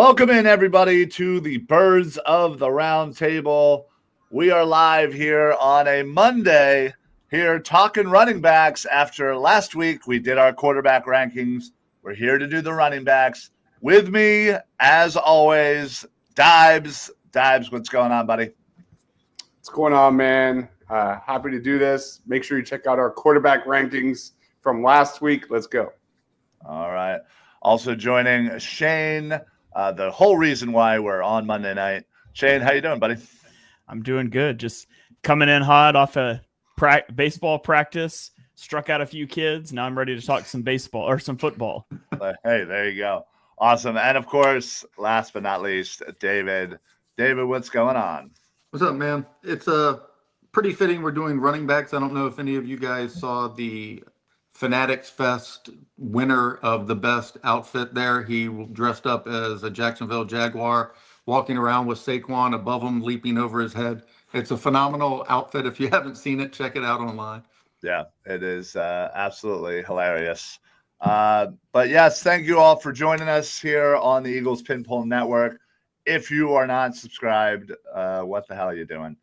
Welcome in, everybody, to the Birds of the Roundtable. We are live here on a Monday, here talking running backs. After last week, we did our quarterback rankings. We're here to do the running backs. With me, as always, Dibes. Dibes, what's going on, buddy? What's going on, man? Happy to do this. Make sure you check out our quarterback rankings from last week. Let's go. All right. Also joining Shane, the whole reason why we're on Monday night. Shane, how you doing, buddy? I'm doing good. Just coming in hot off a baseball practice. Struck out a few kids. Now I'm ready to talk some baseball or some football. Hey, there you go. Awesome. And, of course, last but not least, David. David, what's going on? What's up, man? It's pretty fitting we're doing running backs. I don't know if any of you guys saw the Fanatics Fest winner of the best outfit there. He dressed up as a Jacksonville Jaguar, walking around with Saquon above him, leaping over his head. It's a phenomenal outfit. If you haven't seen it, check it out online. Yeah, it is absolutely hilarious. But, yes, thank you all for joining us here on the Eagles Pinpole Network. If you are not subscribed, what the hell are you doing?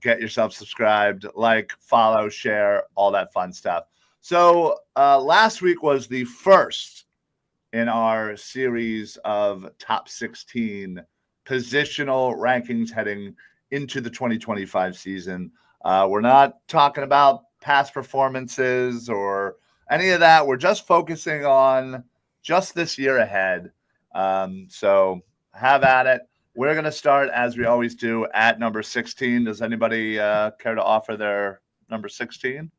Get yourself subscribed, like, follow, share, all that fun stuff. So last week was the first in our series of top 16 positional rankings heading into the 2025 season. We're not talking about past performances or any of that. We're just focusing on just this year ahead. So have at it. We're going to start, as we always do, at number 16. Does anybody care to offer their number 16?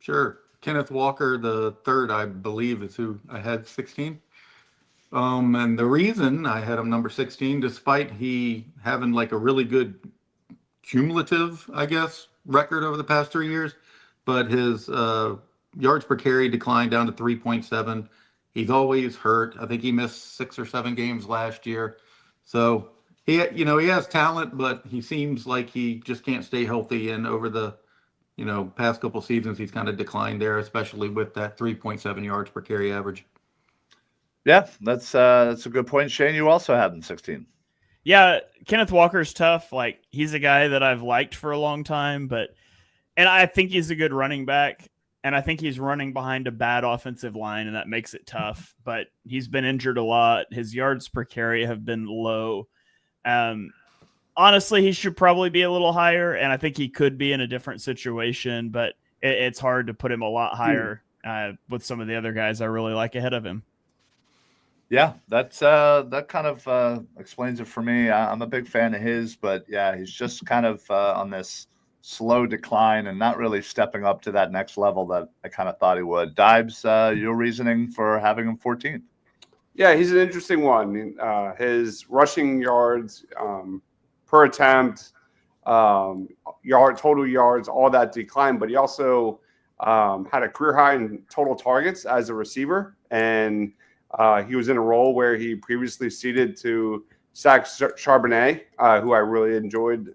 Sure. Kenneth Walker, the third, I believe, is who I had 16. And the reason I had him number 16, despite he having like a really good cumulative, I guess, record over the past 3 years, but his yards per carry declined down to 3.7. He's always hurt. I think he missed 6 or 7 games last year. So he has talent, but he seems like he just can't stay healthy. And over the past couple seasons, he's kind of declined there, especially with that 3.7 yards per carry average. Yeah, that's a good point. Shane, you also had him 16. Yeah, Kenneth Walker's tough. Like, he's a guy that I've liked for a long time, and I think he's a good running back, and I think he's running behind a bad offensive line, and that makes it tough. But he's been injured a lot. His yards per carry have been low. Honestly, he should probably be a little higher, and I think he could be in a different situation, but it's hard to put him a lot higher with some of the other guys I really like ahead of him. Yeah, that kind of explains it for me. I'm a big fan of his, but yeah, he's just kind of on this slow decline and not really stepping up to that next level that I kind of thought he would. Dibes, your reasoning for having him 14th? Yeah, he's an interesting one. His rushing yards per attempt, total yards, all that decline, but he also had a career high in total targets as a receiver, and he was in a role where he previously ceded to Zach Charbonnet, who I really enjoyed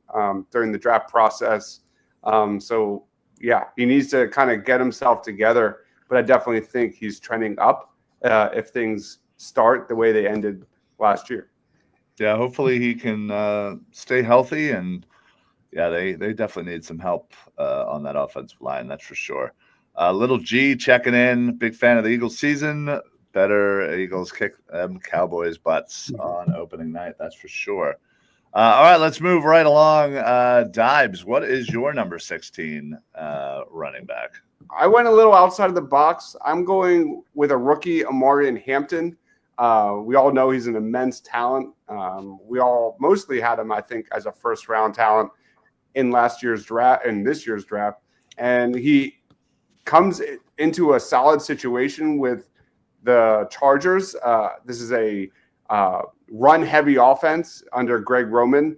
during the draft process. So, yeah, he needs to kind of get himself together, but I definitely think he's trending up if things start the way they ended last year. Yeah, hopefully he can stay healthy, and yeah, they definitely need some help on that offensive line, that's for sure. Little G checking in, big fan of the Eagles season. Better Eagles kick them Cowboys' butts on opening night, that's for sure. All right, let's move right along. Dibes, what is your number 16 running back? I went a little outside of the box. I'm going with a rookie, Amarian Hampton. We all know he's an immense talent. We all mostly had him, I think, as a first-round talent in last year's draft and this year's draft. And he comes into a solid situation with the Chargers. This is a run-heavy offense under Greg Roman.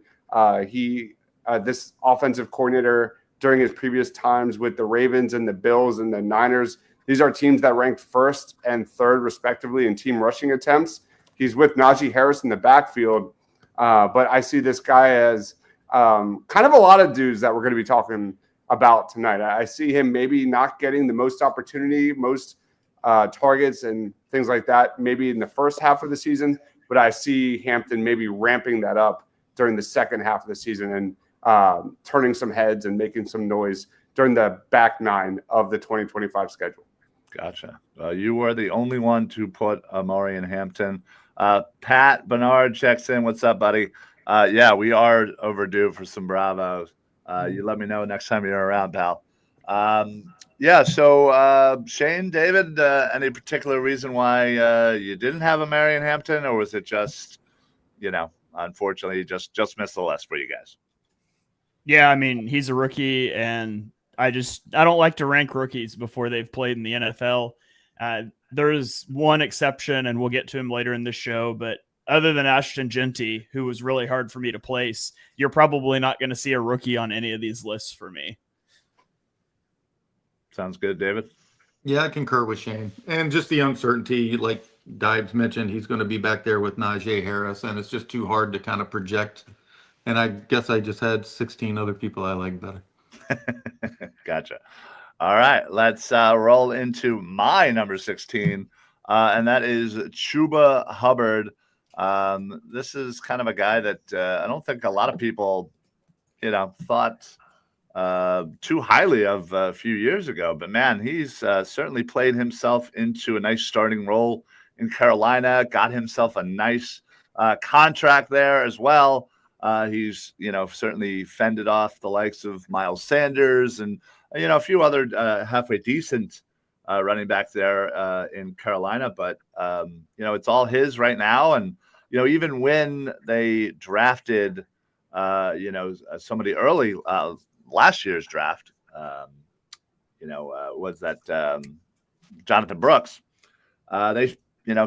This offensive coordinator during his previous times with the Ravens and the Bills and the Niners, these are teams that ranked first and third, respectively, in team rushing attempts. He's with Najee Harris in the backfield, but I see this guy as kind of a lot of dudes that we're going to be talking about tonight. I see him maybe not getting the most opportunity, most targets and things like that, maybe in the first half of the season. But I see Hampton maybe ramping that up during the second half of the season and turning some heads and making some noise during the back nine of the 2025 schedule. Gotcha. You were the only one to put Amari in Hampton. Pat Bernard checks in. What's up, buddy? Yeah, we are overdue for some Bravos. You let me know next time you're around, pal. Yeah, so Shane, David, any particular reason why you didn't have Amari in Hampton, or was it just, unfortunately, just missed the list for you guys? Yeah, I mean, he's a rookie, and I don't like to rank rookies before they've played in the NFL. There's one exception, and we'll get to him later in the show, but other than Ashton Genty, who was really hard for me to place, you're probably not going to see a rookie on any of these lists for me. Sounds good, David. Yeah, I concur with Shane. And just the uncertainty, like Dibes mentioned, he's going to be back there with Najee Harris, and it's just too hard to kind of project. And I guess I just had 16 other people I like better. Gotcha. All right, let's roll into my number 16, and that is Chuba Hubbard. This is kind of a guy that I don't think a lot of people, thought too highly of a few years ago. But, man, he's certainly played himself into a nice starting role in Carolina, got himself a nice contract there as well. He's, certainly fended off the likes of Miles Sanders and, a few other halfway decent running back there in Carolina. But, it's all his right now. And, even when they drafted, somebody early last year's draft, was that Jonathan Brooks, they,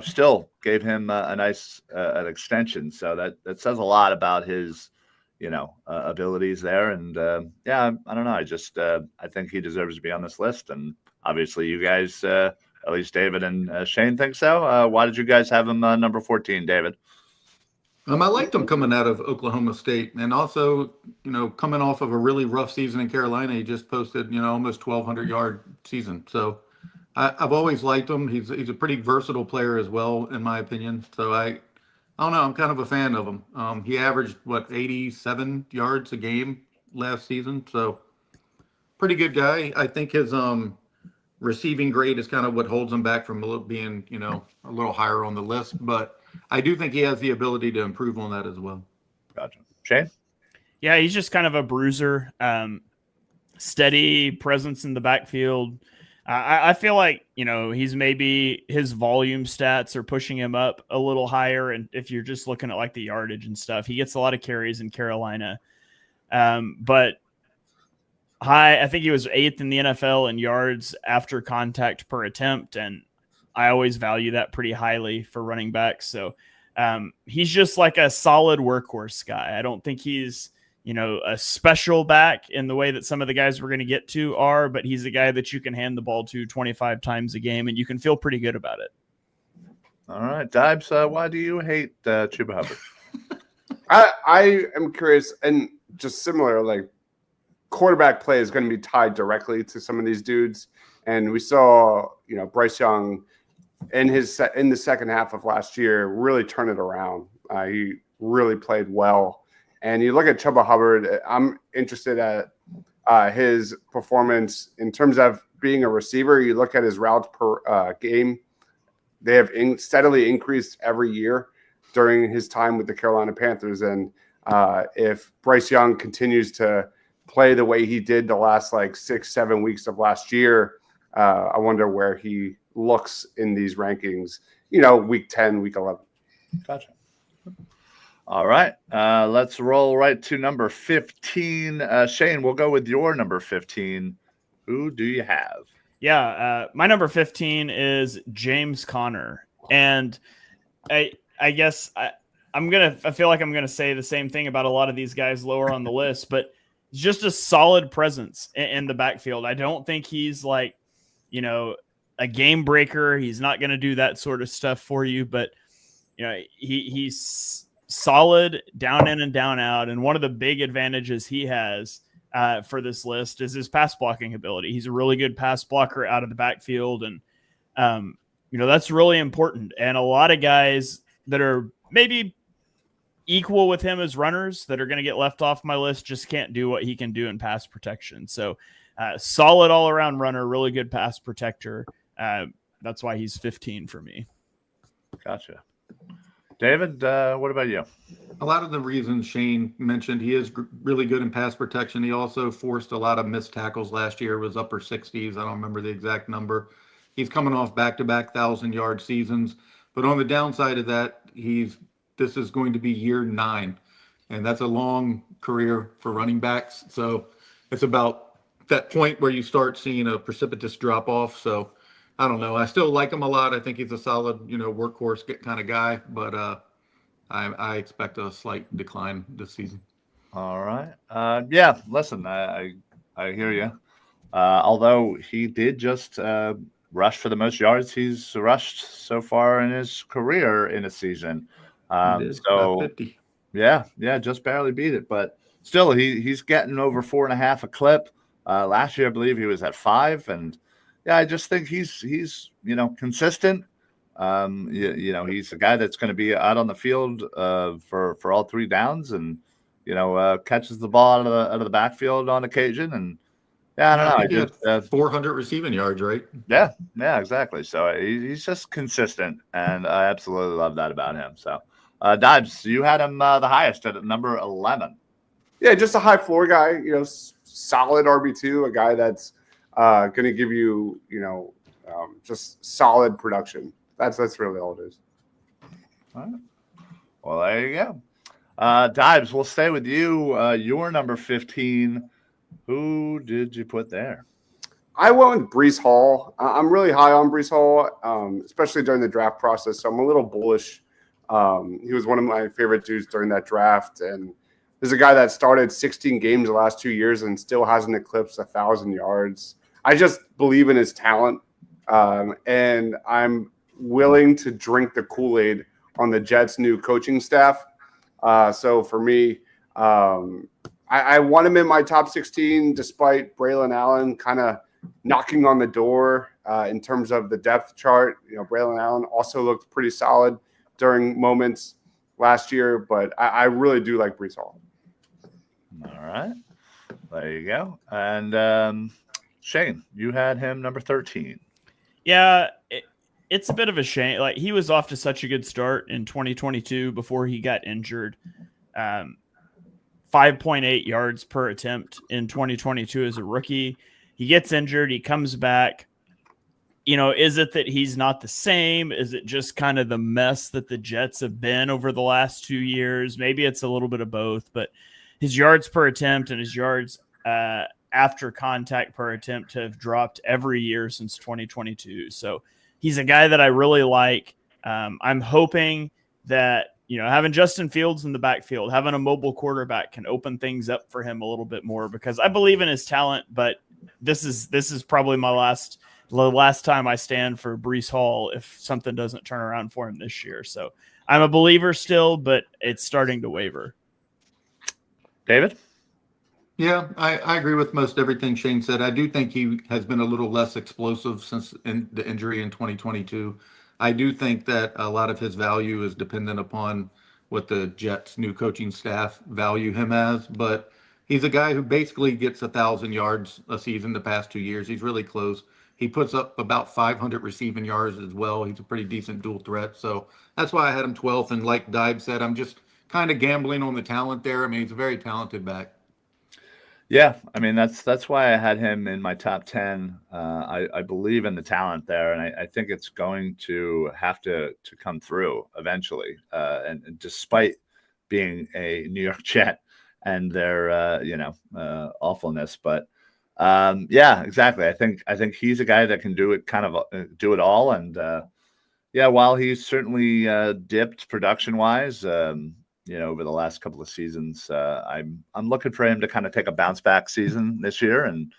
still gave him a nice an extension. So that says a lot about his, abilities there. And yeah, I don't know. I think he deserves to be on this list. And obviously you guys, at least David and Shane think so. Why did you guys have him number 14, David? I liked him coming out of Oklahoma State, and also, coming off of a really rough season in Carolina. He just posted, almost 1,200-yard season. So I've always liked him. He's a pretty versatile player as well, in my opinion. So I don't know. I'm kind of a fan of him. He averaged 87 yards a game last season. So pretty good guy. I think his receiving grade is kind of what holds him back from being, a little higher on the list. But I do think he has the ability to improve on that as well. Gotcha. Shane? Yeah, he's just kind of a bruiser. Steady presence in the backfield. I feel like, he's maybe his volume stats are pushing him up a little higher. And if you're just looking at like the yardage and stuff, he gets a lot of carries in Carolina. But I think he was 8th in the NFL in yards after contact per attempt. And I always value that pretty highly for running backs. So he's just like a solid workhorse guy. I don't think he's, a special back in the way that some of the guys we're going to get to are, but he's a guy that you can hand the ball to 25 times a game and you can feel pretty good about it. All right, Dibes, why do you hate Chuba Hubbard? I am curious, and just similar, like quarterback play is going to be tied directly to some of these dudes. And we saw, Bryce Young in the second half of last year really turn it around. He really played well. And you look at Chuba Hubbard, I'm interested at his performance in terms of being a receiver. You look at his routes per game. They have steadily increased every year during his time with the Carolina Panthers. And if Bryce Young continues to play the way he did the last 6-7 weeks of last year, I wonder where he looks in these rankings, week 10, week 11. Gotcha. All right. Let's roll right to number 15. Shane, we'll go with your number 15. Who do you have? Yeah. My number 15 is James Conner. And I guess I feel like I'm going to say the same thing about a lot of these guys lower on the list, but just a solid presence in the backfield. I don't think he's a game breaker. He's not going to do that sort of stuff for you, but he's solid down in and down out. And one of the big advantages he has for this list is his pass blocking ability. He's a really good pass blocker out of the backfield. And That's really important. And a lot of guys that are maybe equal with him as runners that are going to get left off my list just can't do what he can do in pass protection. So solid all around runner, really good pass protector. That's why he's 15 for me. Gotcha. David, what about you? A lot of the reasons Shane mentioned, he is really good in pass protection. He also forced a lot of missed tackles last year, was upper 60s. I don't remember the exact number. He's coming off back-to-back 1,000-yard seasons. But on the downside of that, this is going to be year 9. And that's a long career for running backs. So it's about that point where you start seeing a precipitous drop-off. So I don't know. I still like him a lot. I think he's a solid, workhorse kind of guy. But I expect a slight decline this season. All right. Yeah, listen, I hear you. Although he did just rush for the most yards he's rushed so far in his career in a season. About 50. Yeah, just barely beat it. But still, he's getting over 4.5 a clip. Last year, I believe he was at 5. And yeah, I just think he's consistent. He's a guy that's going to be out on the field for all 3 downs, and catches the ball out of the backfield on occasion. And yeah, I don't know. He had 400 receiving yards, right? Yeah, exactly. So he's just consistent, and I absolutely love that about him. So, Dibs, you had him the highest at number 11. Yeah, just a high floor guy. Solid RB2, a guy that's going to give you, just solid production. That's really all it is. All right. Well, there you go. Dibs, we'll stay with you. Your number 15. Who did you put there? I went with Breece Hall. I'm really high on Breece Hall, especially during the draft process. So I'm a little bullish. He was one of my favorite dudes during that draft. And there's a guy that started 16 games the last 2 years and still hasn't eclipsed 1,000 yards. I just believe in his talent. And I'm willing to drink the Kool-Aid on the Jets' new coaching staff. So for me, I want him in my top 16, despite Braylon Allen kind of knocking on the door in terms of the depth chart. Braylon Allen also looked pretty solid during moments last year, but I really do like Breece Hall. All right. There you go. And Shane, you had him number 13. Yeah, it's a bit of a shame. Like, he was off to such a good start in 2022 before he got injured. 5.8 yards per attempt in 2022 as a rookie. He gets injured. He comes back. Is it that he's not the same? Is it just kind of the mess that the Jets have been over the last 2 years? Maybe it's a little bit of both, but his yards per attempt and his yards after contact per attempt have dropped every year since 2022. So he's a guy that I really like. I'm hoping that, having Justin Fields in the backfield, having a mobile quarterback can open things up for him a little bit more, because I believe in his talent, but this is probably the last time I stand for Breece Hall if something doesn't turn around for him this year. So I'm a believer still, but it's starting to waver. David? Yeah, I agree with most everything Shane said. I do think he has been a little less explosive since the injury in 2022. I do think that a lot of his value is dependent upon what the Jets' new coaching staff value him as. But he's a guy who basically gets 1,000 yards a season the past 2 years. He's really close. He puts up about 500 receiving yards as well. He's a pretty decent dual threat. So that's why I had him 12th. And like Dibe said, I'm just kind of gambling on the talent there. I mean, he's a very talented back. Yeah, I mean, that's why I had him in my top 10. I believe in the talent there, and I think it's going to have to come through eventually. And despite being a New York Jet and their awfulness, but yeah, exactly. I think he's a guy that can do it all. And while he's certainly dipped production wise, over the last couple of seasons, I'm looking for him to kind of take a bounce back season this year and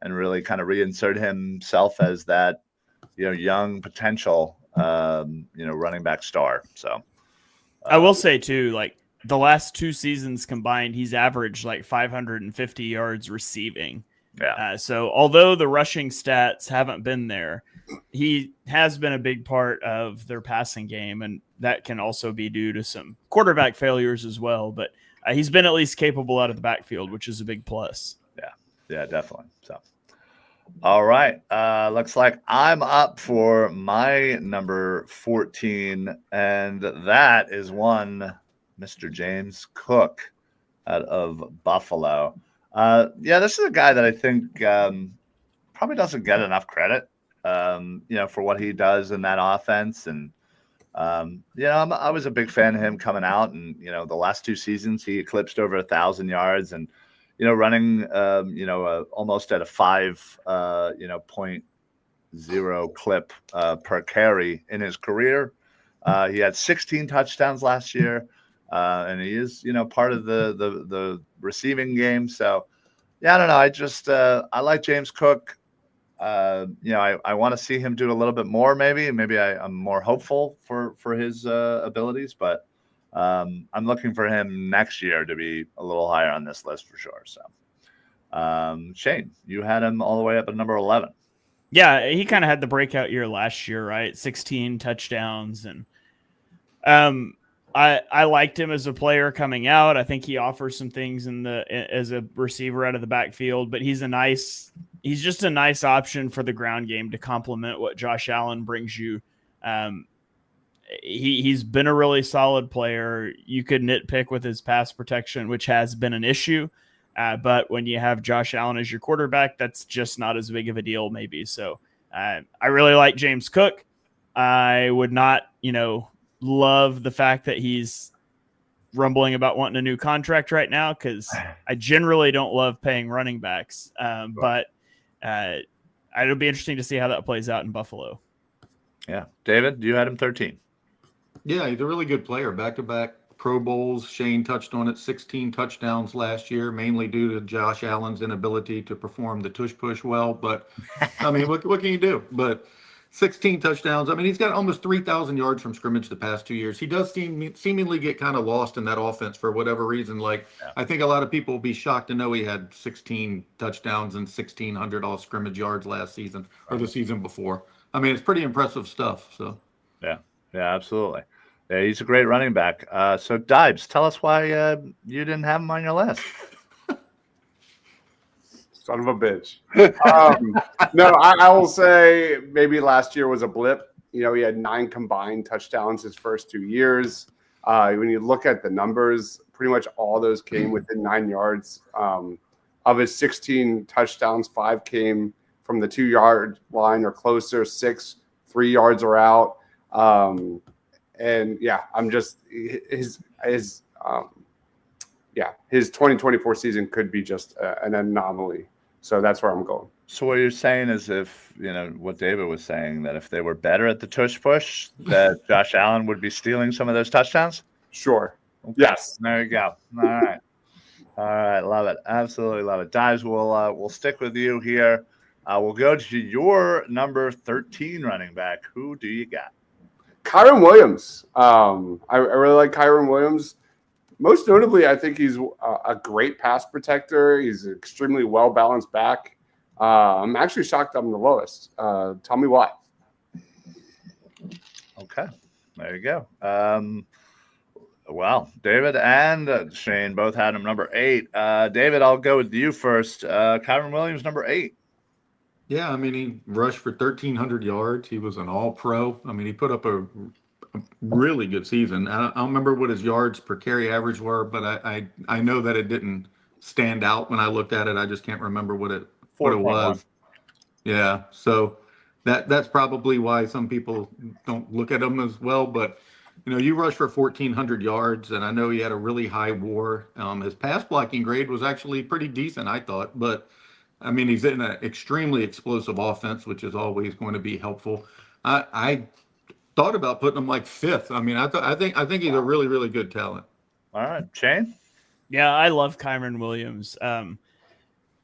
really kind of reinsert himself as that young potential running back star. So I will say too, like, the last 2 seasons combined, he's averaged like 550 yards receiving. Yeah. So although the rushing stats haven't been there, he has been a big part of their passing game, and that can also be due to some quarterback failures as well. But he's been at least capable out of the backfield, which is a big plus. Yeah, definitely. So, all right. Looks like I'm up for my number 14, and that is one Mr. James Cook out of Buffalo. This is a guy that I think probably doesn't get enough credit, for what he does in that offense. And, I was a big fan of him coming out, and, the last 2 seasons he eclipsed over 1,000 yards and, running, almost at a 5.0 clip per carry in his career. He had 16 touchdowns last year, and he is, part of the receiving game. So, I don't know. I like James Cook. I want to see him do a little bit more. Maybe I'm more hopeful for his abilities, but I'm looking for him next year to be a little higher on this list for sure. So, Shane, you had him all the way up at number 11. Yeah, he kind of had the breakout year last year, right? 16 touchdowns, and I liked him as a player coming out. I think he offers some things as a receiver out of the backfield, but he's just a nice option for the ground game to complement what Josh Allen brings you. He's been a really solid player. You could nitpick with his pass protection, which has been an issue. But when you have Josh Allen as your quarterback, that's just not as big of a deal, maybe. So I really like James Cook. I would not, love the fact that he's rumbling about wanting a new contract right now, because I generally don't love paying running backs. But it'll be interesting to see how that plays out in Buffalo. Yeah. David, you had him 13. Yeah, he's a really good player. Back-to-back Pro Bowls. Shane touched on it. 16 touchdowns last year, mainly due to Josh Allen's inability to perform the tush push well. But I mean, what can you do? But 16 touchdowns. I mean, he's got almost 3,000 yards from scrimmage the past 2 years. He does seemingly get kind of lost in that offense for whatever reason. I think a lot of people will be shocked to know he had 16 touchdowns and 1,600 off scrimmage yards last season or the season before. I mean, it's pretty impressive stuff. So Yeah, absolutely. Yeah, he's a great running back. So, Dibes, tell us why you didn't have him on your list. Son of a bitch. No, I will say maybe last year was a blip. He had 9 combined touchdowns his first 2 years. When you look at the numbers, pretty much all those came within 9 yards. Of his 16 touchdowns, 5 came from the 2-yard line or closer, 6 3 yards or out. And yeah, I'm just his 2024 season could be just an anomaly. So that's where I'm going. So what you're saying is, if what David was saying, that if they were better at the tush push, that Josh Allen would be stealing some of those touchdowns? Sure. Okay. Yes. There you go. All right. Love it. Absolutely love it. Dives, we'll stick with you here. We'll go to your number 13 running back. Who do you got? Kyren Williams. I really like Kyren Williams. Most notably, I think he's a great pass protector. He's an extremely well-balanced back. I'm actually shocked I'm the lowest. Tell me why. Okay. There you go. Well, David and Shane both had him number 8. David, I'll go with you first. Kyren Williams, number 8. Yeah, I mean, he rushed for 1,300 yards. He was an all-pro. I mean, he put up a really good season. I don't remember what his yards per carry average were, but I know that it didn't stand out when I looked at it. I just can't remember what it was. Yeah, so that's probably why some people don't look at him as well. But you rushed for 1,400 yards, and I know he had a really high WAR. His pass blocking grade was actually pretty decent, I thought. But I mean, he's in an extremely explosive offense, which is always going to be helpful. I thought about putting him like 5th. I mean, I think he's a really, really good talent. All right, Shane? Yeah, I love Kyren Williams.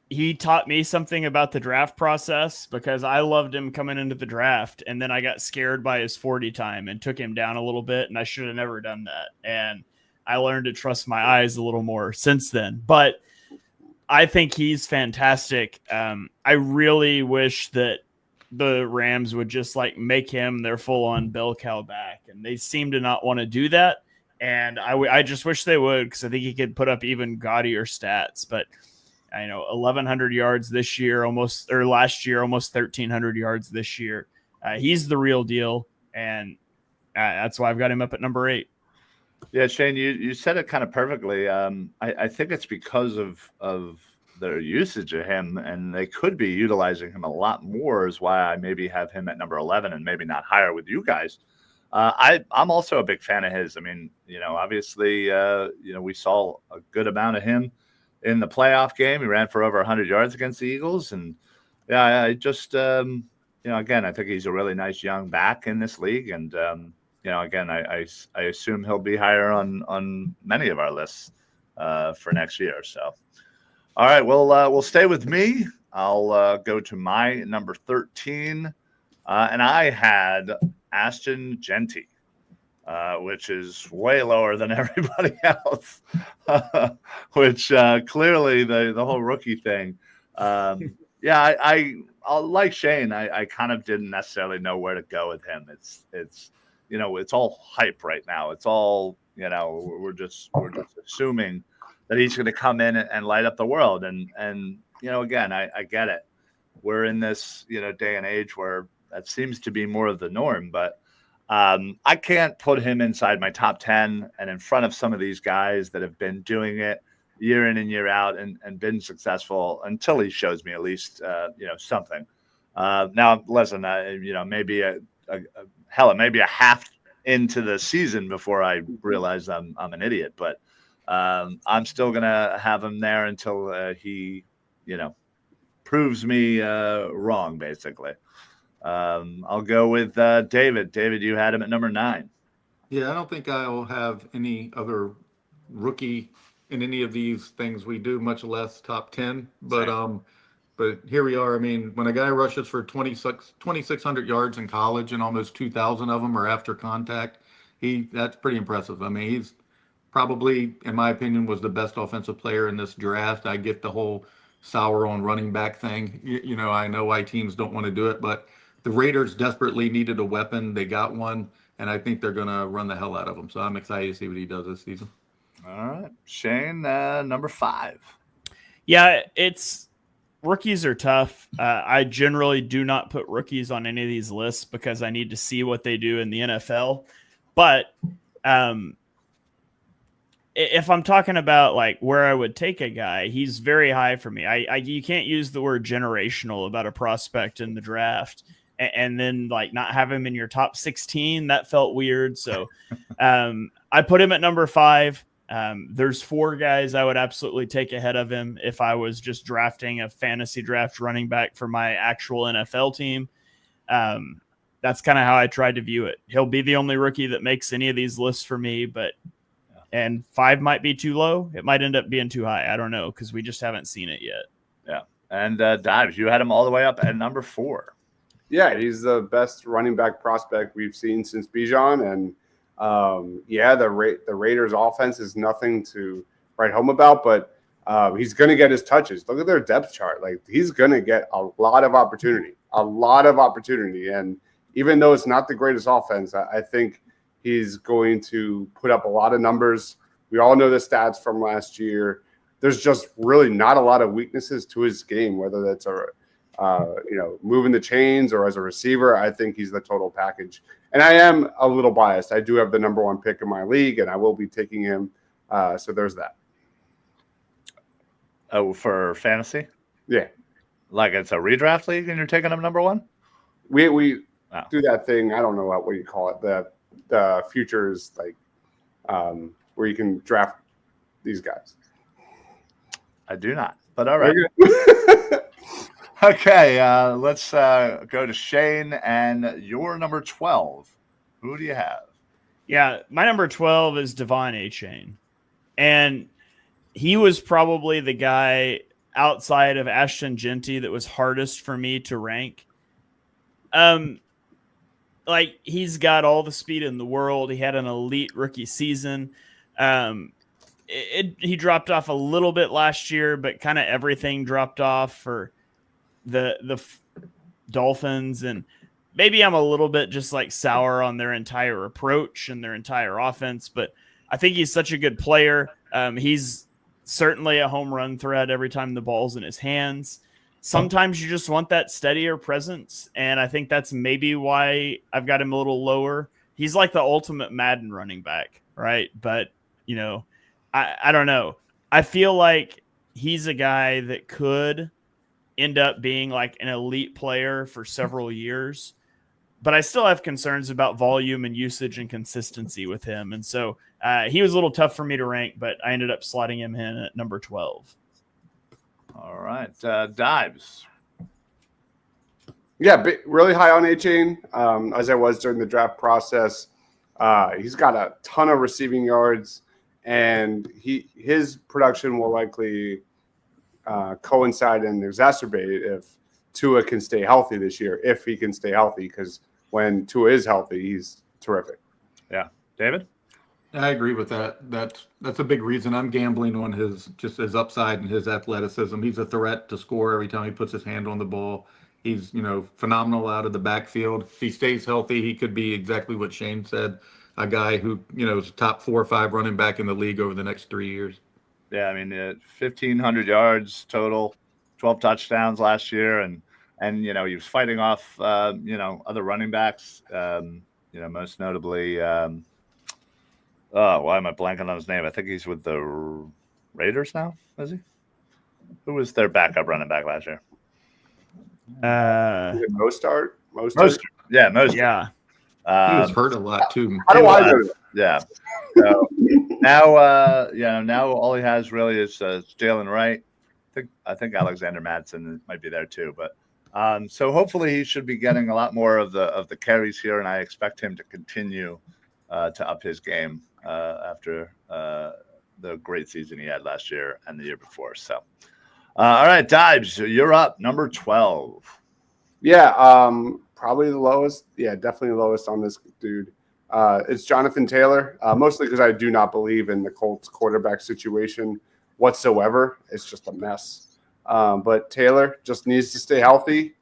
He taught me something about the draft process, because I loved him coming into the draft, and then I got scared by his 40 time and took him down a little bit, and I should have never done that. And I learned to trust my eyes a little more since then. But I think he's fantastic. I really wish that the Rams would just like make him their full-on bell cow back, and they seem to not want to do that. And I just wish they would, because I think he could put up even gaudier stats. But I know 1,100 yards this year, last year, almost 1,300 yards this year. He's the real deal, and that's why I've got him up at number 8. Yeah, Shane, you said it kind of perfectly. I think it's because of their usage of him, and they could be utilizing him a lot more, is why I maybe have him at number 11 and maybe not higher with you guys. I'm also a big fan of his. I mean, obviously, we saw a good amount of him in the playoff game. He ran for over 100 yards against the Eagles. And yeah, I just, again, I think he's a really nice young back in this league. And, again, I assume he'll be higher on many of our lists for next year. So, all right, we'll stay with me. I'll go to my number 13. And I had Ashton Genty, which is way lower than everybody else, which clearly the whole rookie thing. I like Shane. I kind of didn't necessarily know where to go with him. It's all hype right now. It's all, we're just assuming that he's going to come in and light up the world. And again, I get it. We're in this, day and age where that seems to be more of the norm, but I can't put him inside my top 10 and in front of some of these guys that have been doing it year in and year out and been successful until he shows me at least, something. Now, listen, maybe maybe a half into the season before I realize I'm an idiot, but I'm still going to have him there until he, proves me wrong, basically. I'll go with David. David, you had him at number 9. Yeah, I don't think I'll have any other rookie in any of these things we do, much less top 10. But here we are. I mean, when a guy rushes for 2,600 yards in college and almost 2,000 of them are after contact, that's pretty impressive. I mean, he's probably, in my opinion, was the best offensive player in this draft. I get the whole sour on running back thing. I know why teams don't want to do it, but the Raiders desperately needed a weapon. They got one, and I think they're going to run the hell out of him. So I'm excited to see what he does this season. All right. Shane, number 5. Yeah, rookies are tough. I generally do not put rookies on any of these lists because I need to see what they do in the NFL. But if I'm talking about like where I would take a guy, he's very high for me. You can't use the word generational about a prospect in the draft and then like not have him in your top 16. That felt weird. So I put him at number 5. There's 4 guys I would absolutely take ahead of him if I was just drafting a fantasy draft running back for my actual NFL team. That's kind of how I tried to view it. He'll be the only rookie that makes any of these lists for me, and 5 might be too low. It might end up being too high. I don't know, because we just haven't seen it yet. Yeah. And Dives, you had him all the way up at number 4. Yeah, he's the best running back prospect we've seen since Bijan. And the Raiders offense is nothing to write home about, but he's going to get his touches. Look at their depth chart. Like, he's going to get a lot of opportunity. And even though it's not the greatest offense, I think he's going to put up a lot of numbers. We all know the stats from last year. There's just really not a lot of weaknesses to his game, whether that's moving the chains or as a receiver. I think he's the total package. And I am a little biased. I do have the number 1 pick in my league, and I will be taking him. So there's that. Oh, for fantasy? Yeah. Like it's a redraft league and you're taking him number 1? We do that thing. I don't know what you call it. The futures, like where you can draft these guys. I do not, but all right. Okay, let's go to Shane and your number 12. Who do you have? Yeah, my number 12 is Devon Achane. And he was probably the guy outside of Ashton Genty that was hardest for me to rank. Like, he's got all the speed in the world. He had an elite rookie season. he dropped off a little bit last year, but kind of everything dropped off for the Dolphins. And maybe I'm a little bit just like sour on their entire approach and their entire offense, but I think he's such a good player. He's certainly a home run threat every time the ball's in his hands. Sometimes you just want that steadier presence, and I think that's maybe why I've got him a little lower. He's like the ultimate Madden running back, right? But, you know, I don't know. I feel like he's a guy that could end up being like an elite player for several years, but I still have concerns about volume and usage and consistency with him. And so he was a little tough for me to rank, but I ended up slotting him in at number 12. All right. Dives. Yeah, really high on A-Chain, as I was during the draft process. He's got a ton of receiving yards, and his production will likely coincide and exacerbate if Tua can stay healthy this year, if he can stay healthy, because when Tua is healthy, he's terrific. Yeah. David? I agree with that. That's a big reason I'm gambling on his upside and his athleticism. He's a threat to score every time he puts his hand on the ball. He's, phenomenal out of the backfield. If he stays healthy, he could be exactly what Shane said, a guy who, is top 4 or 5 running back in the league over the next 3 years. Yeah, I mean, 1,500 yards total, 12 touchdowns last year, and he was fighting off, other running backs, most notably, why am I blanking on his name? I think he's with the Raiders now, is he? Who was their backup running back last year? Mostert? Yeah, Mostert. Yeah. He was hurt a lot too. How do I know that? Yeah. So now all he has really is Jalen Wright. I think Alexander Madsen might be there too, but so hopefully he should be getting a lot more of the carries here, and I expect him to continue to up his game after the great season he had last year and the year before. So, all right, Dives, you're up, number 12. Yeah, probably the lowest. Yeah, definitely the lowest on this dude. It's Jonathan Taylor, mostly because I do not believe in the Colts quarterback situation whatsoever. It's just a mess. But Taylor just needs to stay healthy.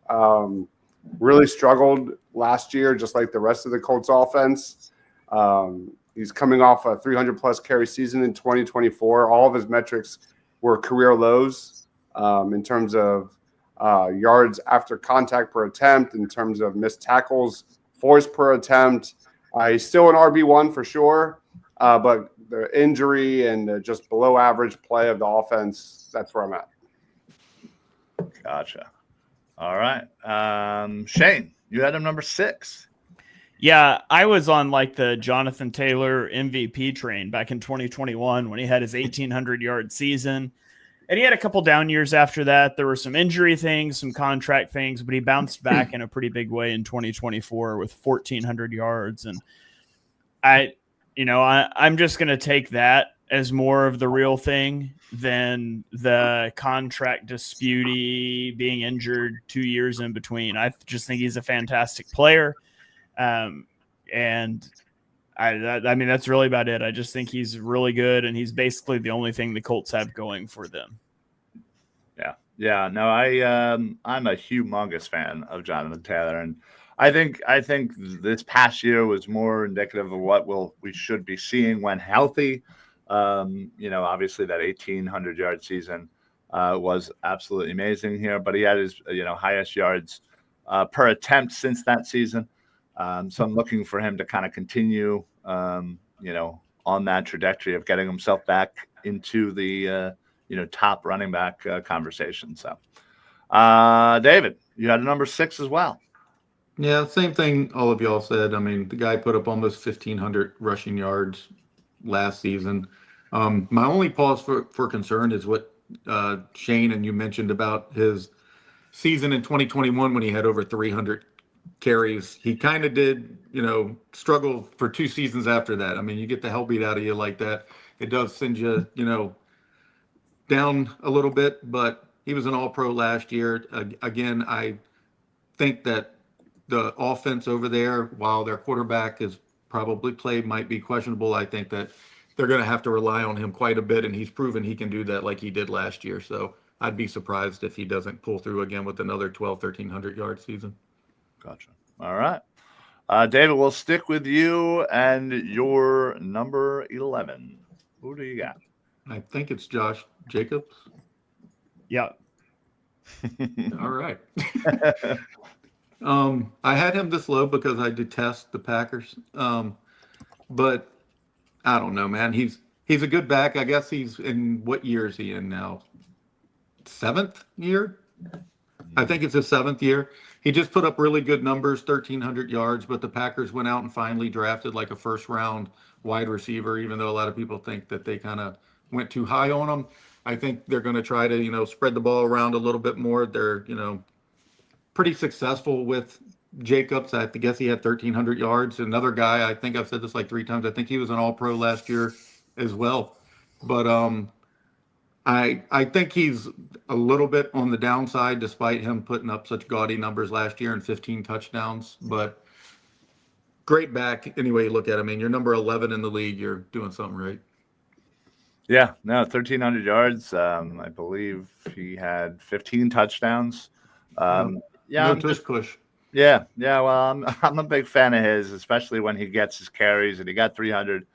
Really struggled last year, just like the rest of the Colts offense. He's coming off a 300-plus carry season in 2024. All of his metrics were career lows in terms of yards after contact per attempt, in terms of missed tackles forced per attempt. He's still an RB1 for sure, but the injury and just below average play of the offense, that's where I'm at. Gotcha. All right. Shane, you had him number 6. Yeah, I was on like the Jonathan Taylor MVP train back in 2021 when he had his 1,800-yard season. And he had a couple down years after that. There were some injury things, some contract things, but he bounced back in a pretty big way in 2024 with 1,400 yards. And I'm just going to take that as more of the real thing than the contract dispute being injured 2 years in between. I just think he's a fantastic player. And I mean, that's really about it. I just think he's really good, and he's basically the only thing the Colts have going for them. Yeah. No, I'm a humongous fan of Jonathan Taylor, and I think this past year was more indicative of what we should be seeing when healthy. Obviously that 1,800-yard season was absolutely amazing here, but he had his highest yards per attempt since that season. So I'm looking for him to kind of continue, on that trajectory of getting himself back into the, top running back conversation. So, David, you had a number 6 as well. Yeah, same thing all of y'all said. I mean, the guy put up almost 1,500 rushing yards last season. My only pause for concern is what Shane and you mentioned about his season in 2021 when he had over 300 carries. He kind of did, struggle for 2 seasons after that. I mean, you get the hell beat out of you like that, it does send you, down a little bit, but he was an all-pro last year. Again, I think that the offense over there, while their quarterback is probably might be questionable, I think that they're going to have to rely on him quite a bit, and he's proven he can do that like he did last year. So I'd be surprised if he doesn't pull through again with another 1,300 yard season. Gotcha. All right. David, we'll stick with you and your number 11. Who do you got? I think it's Josh Jacobs. Yeah. All right. I had him this low because I detest the Packers. But I don't know, man. He's a good back. I guess he's in, what year is he in now? 7th year? I think it's his 7th year. He just put up really good numbers, 1,300 yards, but the Packers went out and finally drafted like a first-round wide receiver, even though a lot of people think that they kind of went too high on him. I think they're going to try to, spread the ball around a little bit more. They're, pretty successful with Jacobs. I guess he had 1,300 yards. Another guy, I think I've said this like 3 times, I think he was an All-Pro last year as well. But I think he's a little bit on the downside, despite him putting up such gaudy numbers last year and 15 touchdowns. But great back, any way you look at it. I mean, you're number 11 in the league. You're doing something right. Yeah, no, 1,300 yards. I believe he had 15 touchdowns. No tush push. Yeah. Well, I'm a big fan of his, especially when he gets his carries, and he got 300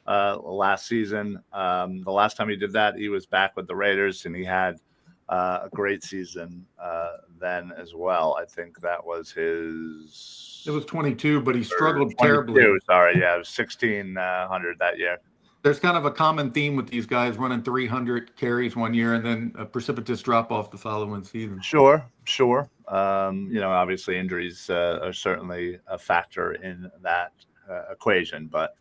last season. The last time he did that, he was back with the Raiders, and he had a great season then as well. I think that was his. It was 22, but he struggled terribly. Sorry, yeah, it was 1,600 that year. There's kind of a common theme with these guys running 300 carries one year and then a precipitous drop off the following season. Sure. Obviously injuries are certainly a factor in that equation, but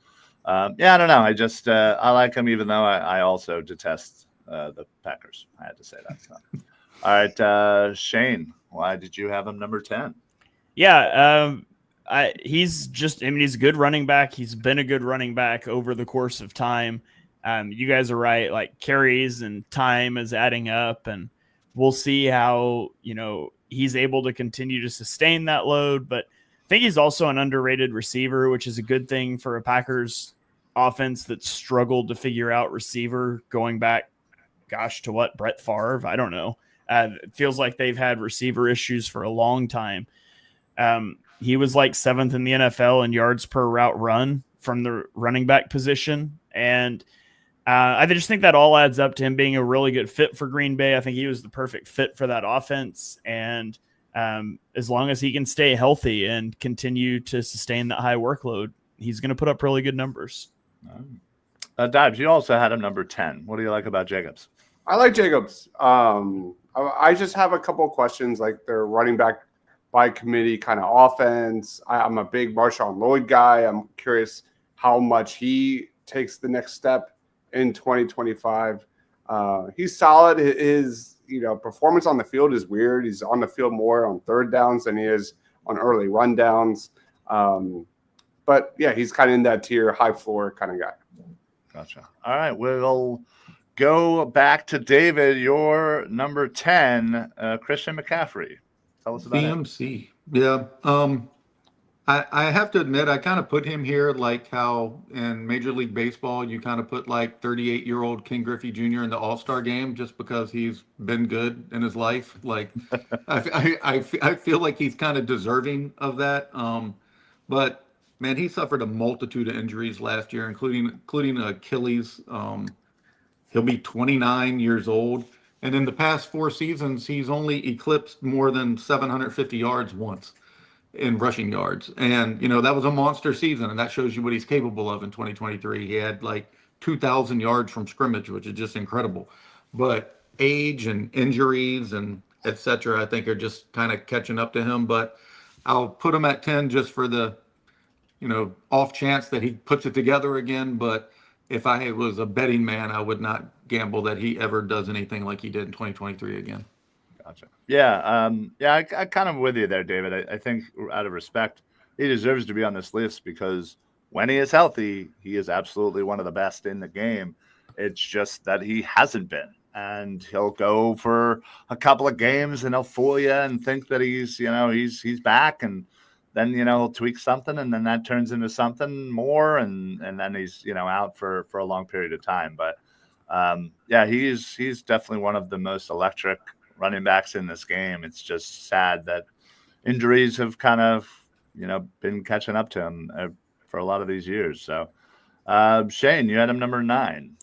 I don't know. I just I like him, even though I also detest the Packers. I had to say that. So. All right, Shane, why did you have him number 10? Yeah, he's a good running back. He's been a good running back over the course of time. You guys are right. Like, carries and time is adding up, and we'll see how, he's able to continue to sustain that load. But I think he's also an underrated receiver, which is a good thing for a Packers offense that struggled to figure out receiver going back, to what, Brett Favre? I don't know. It feels like they've had receiver issues for a long time. He was like 7th in the NFL in yards per route run from the running back position. And I just think that all adds up to him being a really good fit for Green Bay. I think he was the perfect fit for that offense. And as long as he can stay healthy and continue to sustain that high workload, he's going to put up really good numbers. Dibs, you also had him number 10. What do you like about Jacobs? I like Jacobs. I just have a couple of questions, like their running back by committee kind of offense. I'm a big Marshawn Lloyd guy. I'm curious how much he takes the next step in 2025. He's solid. His performance on the field is weird. He's on the field more on third downs than he is on early rundowns. But yeah, he's kind of in that tier, high floor kind of guy. Gotcha. All right, we'll go back to David. Your number 10, Christian McCaffrey. Tell us about CMC. Yeah. I have to admit, I kind of put him here like how in Major League Baseball, you kind of put like 38-year-old King Griffey Jr. in the All-Star game just because he's been good in his life. Like, I feel like he's kind of deserving of that. But man, he suffered a multitude of injuries last year, including Achilles. He'll be 29 years old. And in the past 4 seasons, he's only eclipsed more than 750 yards once in rushing yards. And, that was a monster season, and that shows you what he's capable of in 2023. He had like 2,000 yards from scrimmage, which is just incredible. But age and injuries and et cetera, I think are just kind of catching up to him. But I'll put him at 10 just for the, off chance that he puts it together again. But if I was a betting man, I would not gamble that he ever does anything like he did in 2023 again. Gotcha. Yeah. I kind of with you there, David. I think out of respect, he deserves to be on this list because when he is healthy, he is absolutely one of the best in the game. It's just that he hasn't been, and he'll go for a couple of games and he'll fool you and think that he's back, and then he'll tweak something, and then that turns into something more, and then he's out for a long period of time. But he's definitely one of the most electric running backs in this game. It's just sad that injuries have kind of been catching up to him for a lot of these years. So Shane, you had him number 9.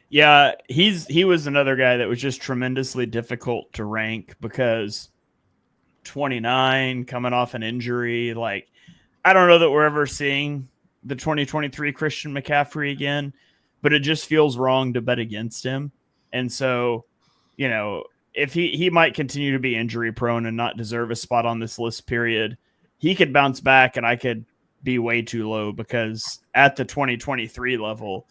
Yeah, he was another guy that was just tremendously difficult to rank because 29 coming off an injury. Like, I don't know that we're ever seeing the 2023 Christian McCaffrey again, but it just feels wrong to bet against him. And so, if he might continue to be injury prone and not deserve a spot on this list, period, he could bounce back and I could be way too low, because at the 2023 level,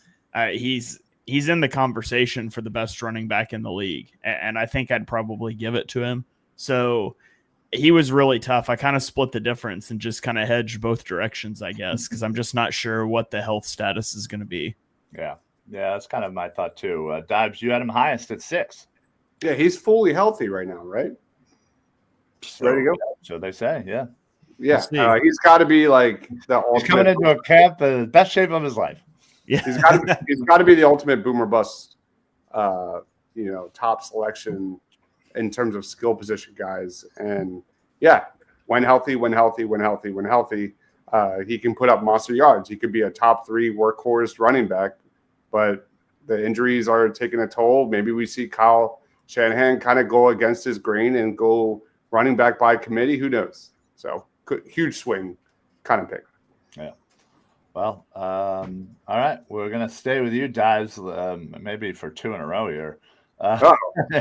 he's in the conversation for the best running back in the league. And I think I'd probably give it to him. So he was really tough. I kind of split the difference and just kind of hedged both directions, I guess, because I'm just not sure what the health status is going to be. Yeah, that's kind of my thought too. Dives, you had him highest at 6. Yeah, he's fully healthy right now, right? Ready to go? So they say, yeah. Yeah, he's got to be like the ultimate. He's coming into a camp, the best shape of his life. Yeah, he's got to be the ultimate boomer bust, top selection in terms of skill position guys. And yeah, when healthy, he can put up monster yards. He could be a top 3 workhorse running back, but the injuries are taking a toll. Maybe we see Kyle Shanahan kind of go against his grain and go running back by committee. Who knows? So huge swing kind of pick. Yeah. Well, all right. We're going to stay with you, Dives, maybe for 2 in a row here.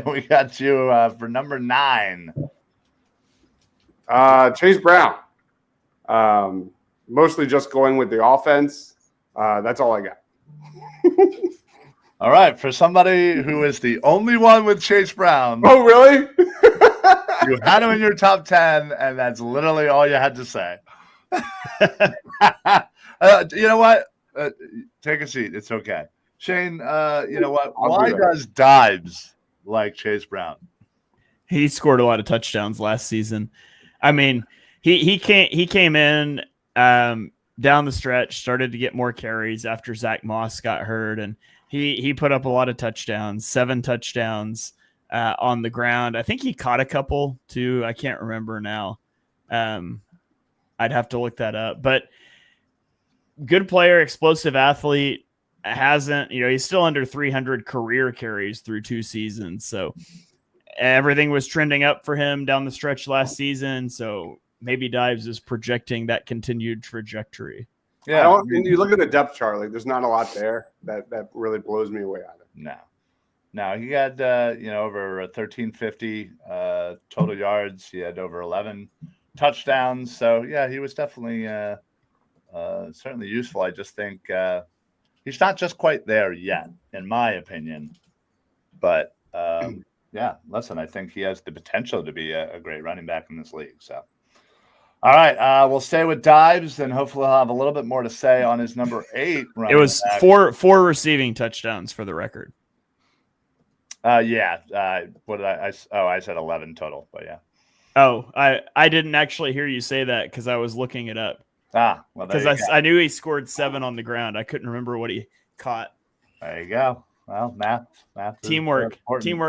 We got you for number 9. Chase Brown. Mostly just going with the offense. That's all I got. All right. For somebody who is the only one with Chase Brown. Oh, really? You had him in your top 10, and that's literally all you had to say. You know what? Take a seat. It's okay. Shane, you know what? Why does Dives like Chase Brown? He scored a lot of touchdowns last season. I mean, he came in down the stretch, started to get more carries after Zach Moss got hurt, and he put up a lot of touchdowns, 7 touchdowns on the ground. I think he caught a couple too. I can't remember now. I'd have to look that up. But good player, explosive athlete. He's still under 300 career carries through 2 seasons. So everything was trending up for him down the stretch last season. So maybe Dives is projecting that continued trajectory. Yeah. You look at the depth chart, like there's not a lot there that really blows me away out of it. No, he had, over 1,350 total yards. He had over 11 touchdowns. So yeah, he was definitely, certainly useful. I just think, he's not just quite there yet, in my opinion. But listen, I think he has the potential to be a great running back in this league. So, all right, we'll stay with Dives, and hopefully he'll have a little bit more to say on his number 8. It was back. four receiving touchdowns for the record. What did I said 11 total, but yeah. Oh, I didn't actually hear you say that because I was looking it up. Well, because I knew he scored 7 on the ground. I couldn't remember what he caught. There you go. Well, math. Teamwork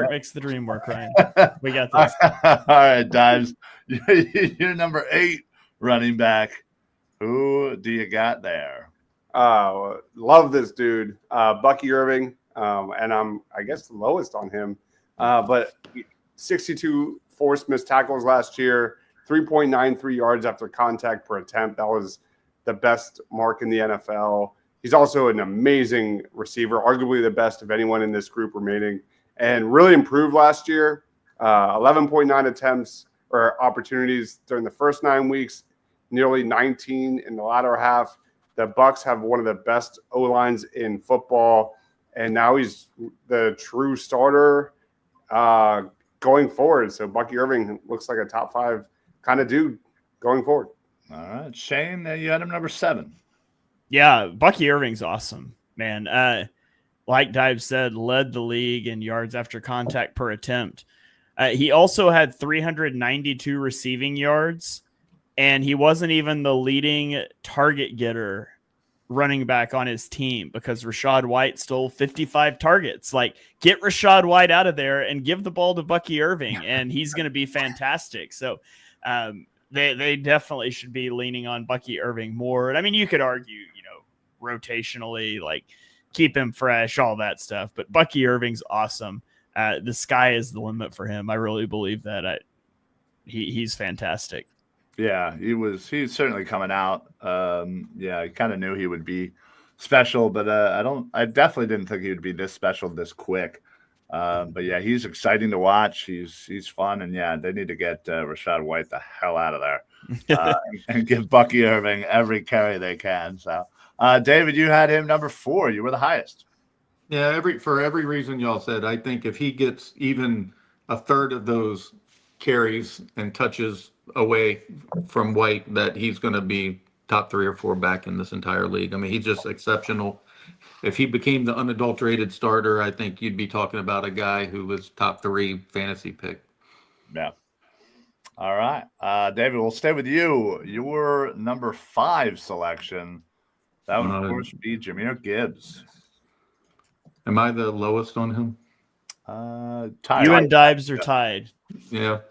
makes the dream work, Ryan. We got this. All right, Dives. You're number 8 running back. Who do you got there? Love this dude, Bucky Irving, and I'm I guess the lowest on him, but 62 forced missed tackles last year. 3.93 yards after contact per attempt. That was the best mark in the NFL. He's also an amazing receiver, arguably the best of anyone in this group remaining, and really improved last year. 11.9 attempts or opportunities during the first 9 weeks, nearly 19 in the latter half. The Bucs have one of the best O-lines in football, and now he's the true starter going forward. So Bucky Irving looks like a top 5 kind of dude going forward. All right, Shane, you had him number 7. Yeah, Bucky Irving's awesome, man. Like Dive said, led the league in yards after contact per attempt. He also had 392 receiving yards and he wasn't even the leading target getter running back on his team because Rachaad White stole 55 targets. Like, get Rachaad White out of there and give the ball to Bucky Irving, and he's going to be fantastic. So they definitely should be leaning on Bucky Irving more. And I mean, you could argue, rotationally, like, keep him fresh, all that stuff. But Bucky Irving's awesome. The sky is the limit for him. I really believe that. He's fantastic. Yeah, he's certainly coming out. I kind of knew he would be special, but I definitely didn't think he would be this special this quick. But yeah, he's exciting to watch. He's fun, and yeah, they need to get Rachaad White the hell out of there and give Bucky Irving every carry they can. So, David, you had him number 4. You were the highest. Yeah, for every reason y'all said, I think if he gets even a third of those carries and touches away from White, that he's going to be top 3 or 4 back in this entire league. I mean, he's just exceptional. If he became the unadulterated starter, I think you'd be talking about a guy who was top 3 fantasy pick. Yeah. All right. David, we'll stay with you. Your number 5 selection, that would, of course, be Jahmyr Gibbs. Am I the lowest on him? Tied. You and Dibes are tied. Yeah.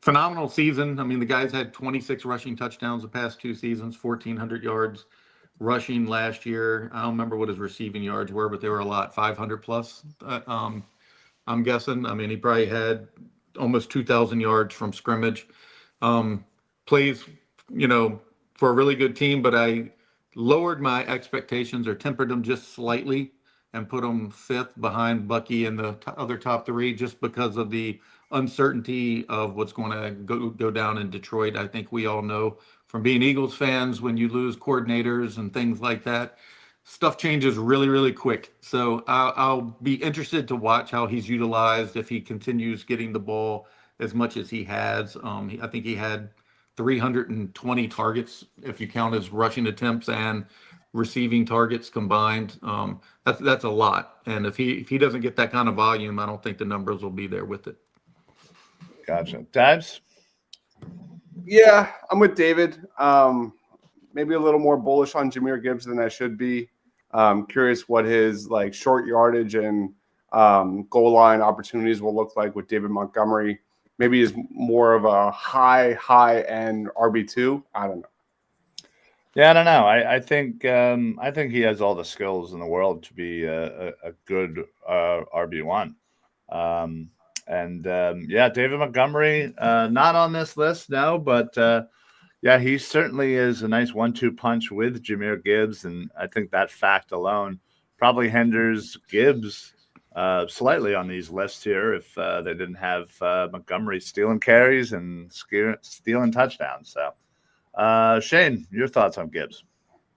Phenomenal season. I mean, the guy's had 26 rushing touchdowns the past 2 seasons, 1,400 yards rushing last year. I don't remember what his receiving yards were, but they were a lot, 500 plus. I'm guessing. I mean, he probably had almost 2,000 yards from scrimmage. Plays, for a really good team, but I lowered my expectations or tempered them just slightly and put him 5th behind Bucky and the other top 3 just because of the uncertainty of what's going to go down in Detroit. I think we all know from being Eagles fans, when you lose coordinators and things like that, stuff changes really, really quick. So I'll be interested to watch how he's utilized if he continues getting the ball as much as he has. I think he had 320 targets if you count his rushing attempts and receiving targets combined. That's a lot. And if he doesn't get that kind of volume, I don't think the numbers will be there with it. Gotcha. Dibes? Yeah, I'm with David. Maybe a little more bullish on Jahmyr Gibbs than I should be. Curious what his short yardage and goal line opportunities will look like with David Montgomery. Maybe he's more of a high end RB2. I don't know. Yeah, I don't know. I think he has all the skills in the world to be a good RB1. David Montgomery, not on this list, no, but he certainly is a nice 1-2 punch with Jahmyr Gibbs, and I think that fact alone probably hinders Gibbs slightly on these lists here if they didn't have Montgomery stealing carries and stealing touchdowns. So, Shane, your thoughts on Gibbs?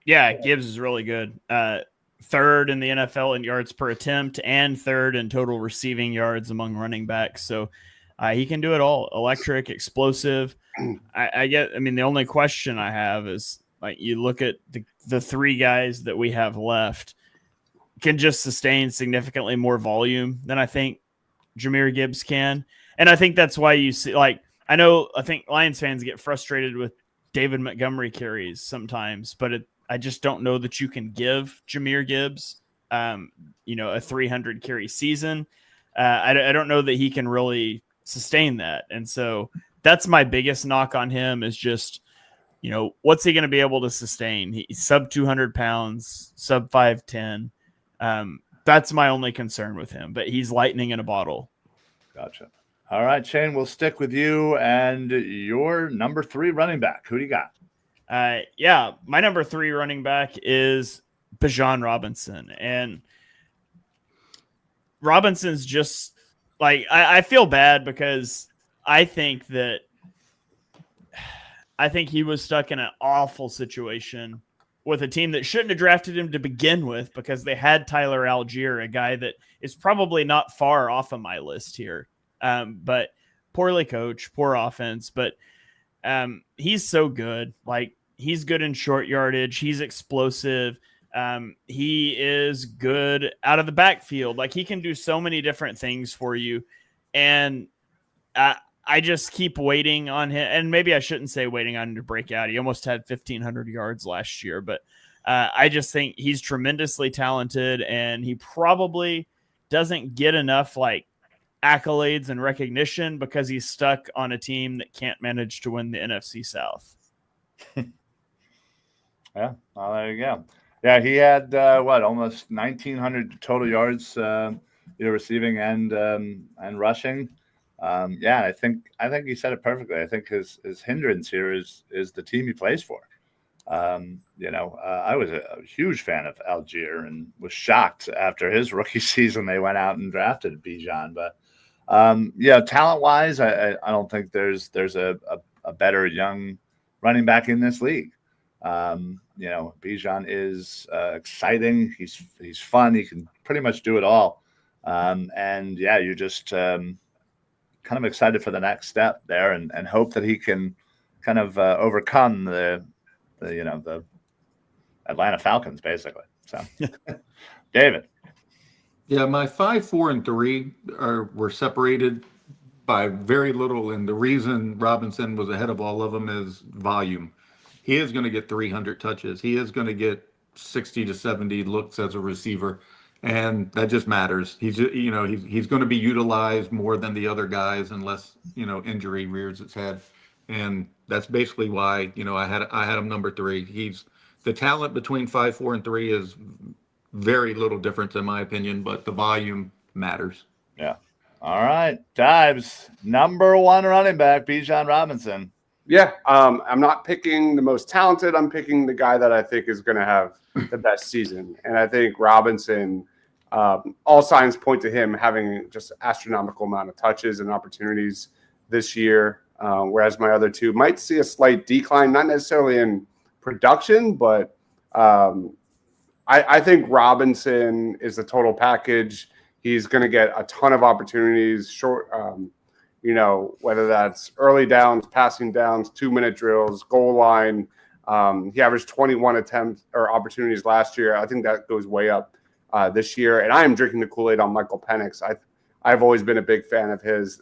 Yeah, Gibbs is really good. 3rd in the NFL in yards per attempt and 3rd in total receiving yards among running backs. So he can do it all. Electric, explosive. The only question I have is, you look at the 3 guys that we have left can just sustain significantly more volume than I think Jahmyr Gibbs can. And I think that's why you see, I think Lions fans get frustrated with David Montgomery carries sometimes, but I just don't know that you can give Jahmyr Gibbs, a 300 carry season. I don't know that he can really sustain that. And so that's my biggest knock on him is just, what's he going to be able to sustain? He's sub 200 pounds, sub 5'10". That's my only concern with him, but he's lightning in a bottle. Gotcha. All right, Shane, we'll stick with you and your number 3 running back. Who do you got? My number 3 running back is Bijan Robinson. And Robinson's just I feel bad because I think he was stuck in an awful situation with a team that shouldn't have drafted him to begin with because they had Tyler Algier, a guy that is probably not far off of my list here. But poorly coached, poor offense, but he's so good. He's good in short yardage. He's explosive. He is good out of the backfield. He can do so many different things for you. And I just keep waiting on him, and maybe I shouldn't say waiting on him to break out. He almost had 1,500 yards last year, but I just think he's tremendously talented, and he probably doesn't get enough like accolades and recognition because he's stuck on a team that can't manage to win the NFC South. Yeah, well, there you go. Yeah, he had almost 1,900 total yards, receiving and rushing. I think he said it perfectly. I think his hindrance here is the team he plays for. I was a huge fan of Algier and was shocked after his rookie season they went out and drafted Bijan. But talent wise, I don't think there's a better young running back in this league. Bijan is exciting. He's fun. He can pretty much do it all. You're just kind of excited for the next step there and hope that he can kind of overcome the Atlanta Falcons, basically. So, David. Yeah, my 5, 4, and 3 were separated by very little, and the reason Robinson was ahead of all of them is volume. He is going to get 300 touches. He is going to get 60 to 70 looks as a receiver, and that just matters. He's going to be utilized more than the other guys unless injury rears its head, and that's basically why I had him number 3. He's the talent between 5, 4, and 3 is very little difference in my opinion, but the volume matters. Yeah. All right, Dives, number 1 running back, Bijan Robinson. Yeah, I'm not picking the most talented. I'm picking the guy that I think is going to have the best season. And I think Robinson, all signs point to him having just astronomical amount of touches and opportunities this year, whereas my other 2 might see a slight decline, not necessarily in production, but I think Robinson is the total package. He's going to get a ton of opportunities, short, whether that's early downs, passing downs, 2-minute drills, goal line. He averaged 21 attempts or opportunities last year. I think that goes way up this year. And I am drinking the Kool-Aid on Michael Penix. I've always been a big fan of his.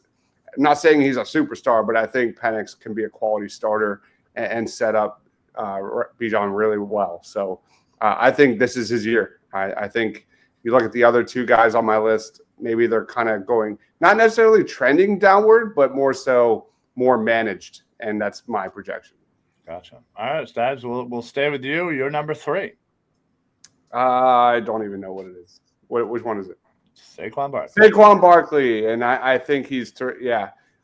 I'm not saying he's a superstar, but I think Penix can be a quality starter and set up Bijan really well. So I think this is his year. I think you look at the other 2 guys on my list, maybe they're kind of going, not necessarily trending downward, but more managed. And that's my projection. Gotcha. All right, Stabs, we'll stay with you. You're number 3. I don't even know what it is. Which one is it? Saquon Barkley. Saquon Barkley. And I think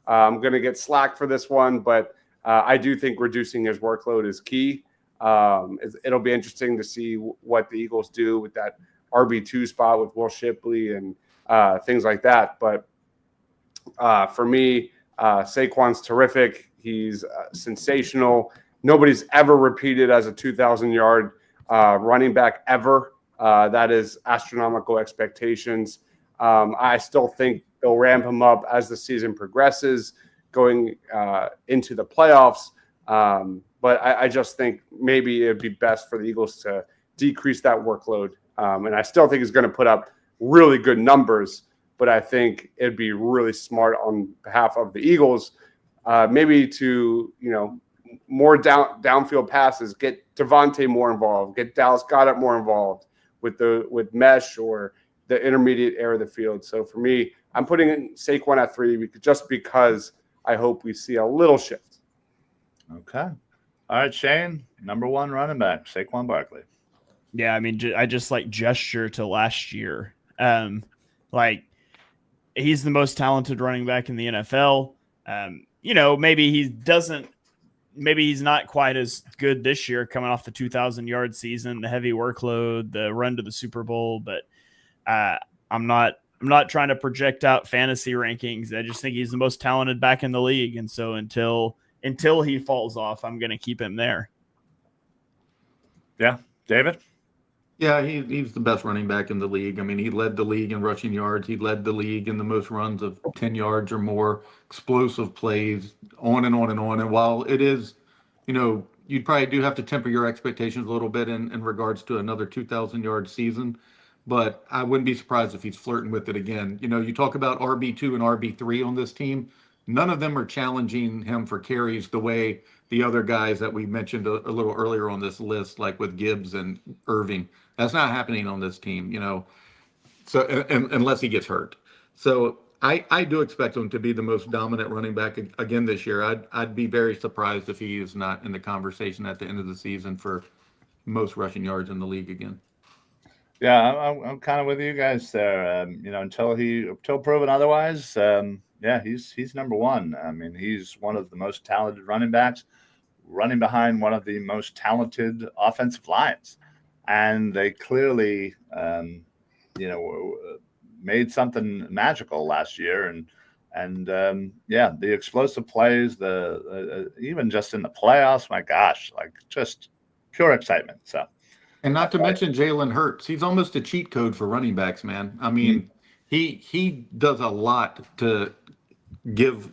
I'm going to get slack for this one, but I do think reducing his workload is key. It'll be interesting to see what the Eagles do with that RB2 spot with Will Shipley and things like that. But for me, Saquon's terrific. He's sensational. Nobody's ever repeated as a 2,000-yard running back ever. That is astronomical expectations. I still think they'll ramp him up as the season progresses, going into the playoffs. But I just think maybe it'd be best for the Eagles to decrease that workload. And I still think he's going to put up really good numbers, but I think it'd be really smart on behalf of the Eagles, maybe to, more downfield passes, get Devontae more involved, get Dallas Goedert more involved with mesh or the intermediate area of the field. So for me, I'm putting in Saquon at 3 just because I hope we see a little shift. Okay. All right, Shane, number 1 running back, Saquon Barkley. Yeah, I mean, I just gesture to last year. He's the most talented running back in the NFL. Maybe he's not quite as good this year coming off the 2,000-yard season, the heavy workload, the run to the Super Bowl, but I'm not trying to project out fantasy rankings. I just think he's the most talented back in the league. And so until he falls off, I'm going to keep him there. Yeah. David? Yeah, he's the best running back in the league. I mean, he led the league in rushing yards. He led the league in the most runs of 10 yards or more, explosive plays, on and on and on. And while it is, you probably do have to temper your expectations a little bit in regards to another 2,000-yard season, but I wouldn't be surprised if he's flirting with it again. You talk about RB2 and RB3 on this team. none of them are challenging him for carries the way the other guys that we mentioned a little earlier on this list, like with Gibbs and Irving. That's not happening on this team, So unless he gets hurt. So I do expect him to be the most dominant running back again this year. I'd be very surprised if he is not in the conversation at the end of the season for most rushing yards in the league again. Yeah, I'm kind of with you guys there. Until proven otherwise, he's number one. I mean, he's one of the most talented running backs, running behind one of the most talented offensive lines, and they clearly, made something magical last year. And the explosive plays, the even just in the playoffs, my gosh, like just pure excitement. So. And not to mention Jalen Hurts. He's almost a cheat code for running backs, man. I mean, he does a lot to give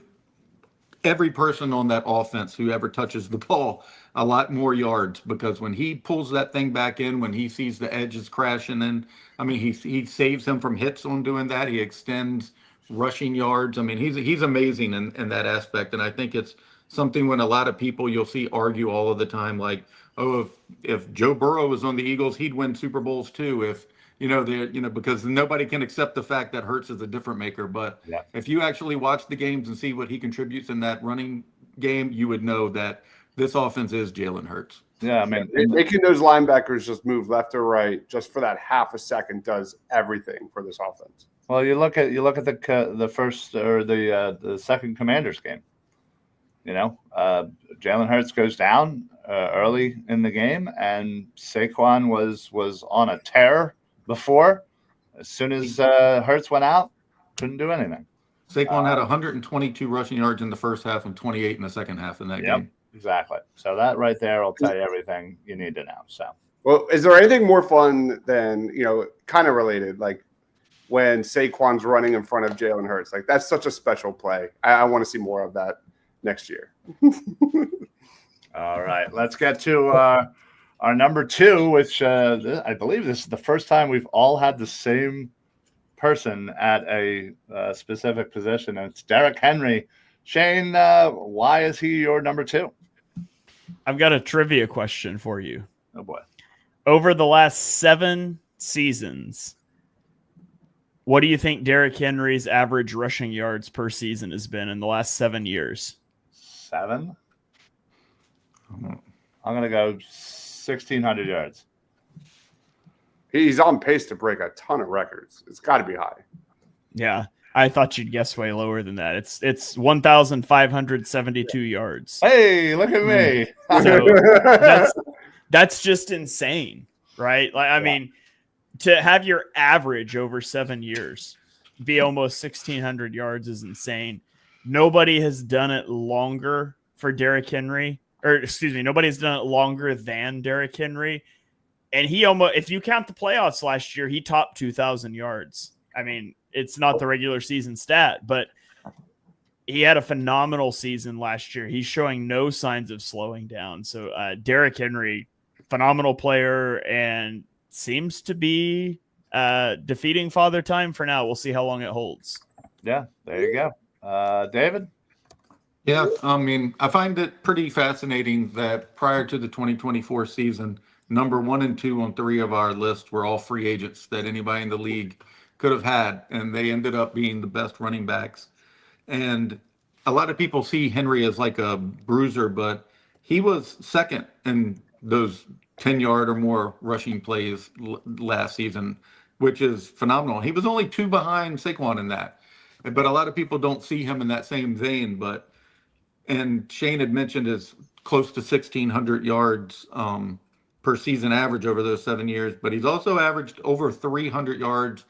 every person on that offense who ever touches the ball a lot more yards, because when he pulls that thing back in, when he sees the edges crashing in, I mean, he saves him from hits on doing that. He extends rushing yards. I mean, he's amazing in that aspect. And I think it's something when a lot of people you'll see argue all of the time, like, oh, if Joe Burrow was on the Eagles, he'd win Super Bowls too. If because nobody can accept the fact that Hurts is a difference maker. But if you actually watch the games and see what he contributes in that running game, you would know that this offense is Jalen Hurts. Yeah, I mean, making those linebackers just move left or right just for that half a second does everything for this offense. Well, you look at the first or the second Commanders game. Jalen Hurts goes down early in the game, and Saquon was on a tear before. As soon as Hurts went out, couldn't do anything. Saquon had 122 rushing yards in the first half and 28 in the second half in that game. Exactly. So that right there will tell you everything you need to know. So, well, is there anything more fun than, kind of related, like when Saquon's running in front of Jalen Hurts? Like, that's such a special play. I want to see more of that next year. All right, let's get to our number two, which I believe this is the first time we've all had the same person at a specific position, and it's Derrick Henry. Shane, why is he your number two? I've got a trivia question for you. Oh, boy. Over the last 7 seasons, what do you think Derrick Henry's average rushing yards per season has been in the last 7 years? 7? I'm going to go 1,600 yards. He's on pace to break a ton of records. It's got to be high. Yeah, I thought you'd guess way lower than that. It's 1,572 yards. Hey, look at me. So that's just insane, right? Like, I mean, to have your average over 7 years be almost 1,600 yards is insane. Nobody has done it longer for Derrick Henry, nobody has done it longer than Derrick Henry. And he almost, if you count the playoffs last year, he topped 2,000 yards. I mean, it's not the regular season stat, but he had a phenomenal season last year. He's showing no signs of slowing down. So Derrick Henry, phenomenal player, and seems to be defeating Father Time for now. We'll see how long it holds. Yeah, there you go. David? Yeah, I mean, I find it pretty fascinating that prior to the 2024 season, number 1 and 2 on 3 of our list were all free agents that anybody in the league could have had, and they ended up being the best running backs. And a lot of people see Henry as like a bruiser, but he was second in those 10-yard or more rushing plays last season, which is phenomenal. He was only 2 behind Saquon in that, but a lot of people don't see him in that same vein. And Shane had mentioned his close to 1,600 yards per season average over those 7 years, but he's also averaged over 300 yards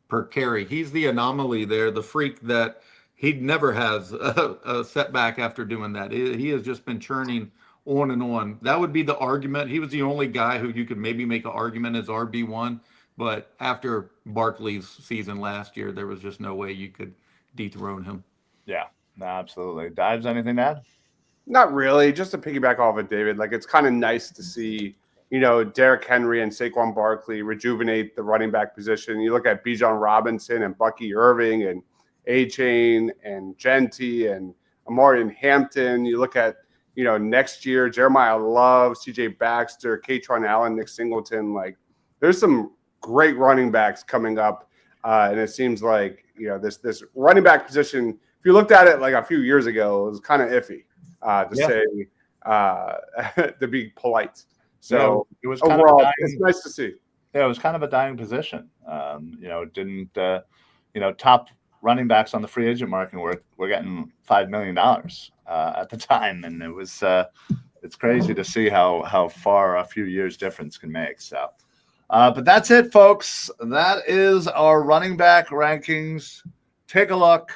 per carry. He's the anomaly there, the freak that he never has a setback after doing that. He has just been churning on and on. That would be the argument. He was the only guy who you could maybe make an argument as RB1, but after Barkley's season last year, there was just no way you could dethrone him. Yeah, no, absolutely. Dives, anything to add? Not really. Just to piggyback off of David, like, it's kind of nice to see, Derrick Henry and Saquon Barkley rejuvenate the running back position. You look at Bijan Robinson and Bucky Irving and A-Chain and Genty and Amari and Hampton. You look at, next year, Jeremiah Love, CJ Baxter, Katron Allen, Nick Singleton. Like, there's some great running backs coming up. And it seems like, this running back position, if you looked at it like a few years ago, it was kind of iffy to be polite. So it was overall, it's nice to see. Yeah, it was kind of a dying position. Top running backs on the free agent market were getting $5 million at the time, and it was it's crazy to see how far a few years difference can make. So, but that's it, folks. That is our running back rankings. Take a look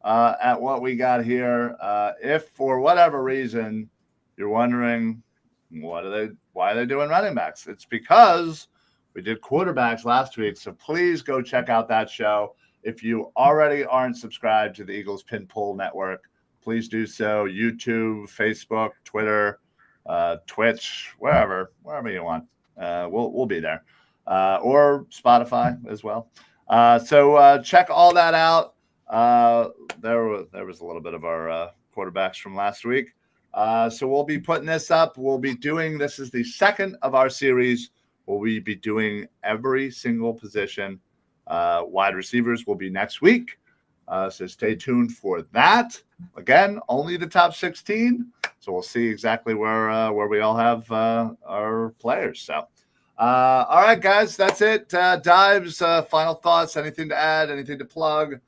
at what we got here. If for whatever reason you're wondering why are they doing running backs, it's because we did quarterbacks last week. So please go check out that show. If you already aren't subscribed to the Eagles Pin Pull Network, please do so. YouTube, Facebook, Twitter, Twitch, wherever you want. We'll be there, or Spotify as well. So check all that out. There was a little bit of our quarterbacks from last week. So we'll be putting this up. This is the second of our series. We'll be doing every single position. Wide receivers will be next week. So stay tuned for that. Again, only the top 16. So we'll see exactly where we all have our players. So, all right, guys, that's it. Dives, final thoughts, anything to add, anything to plug?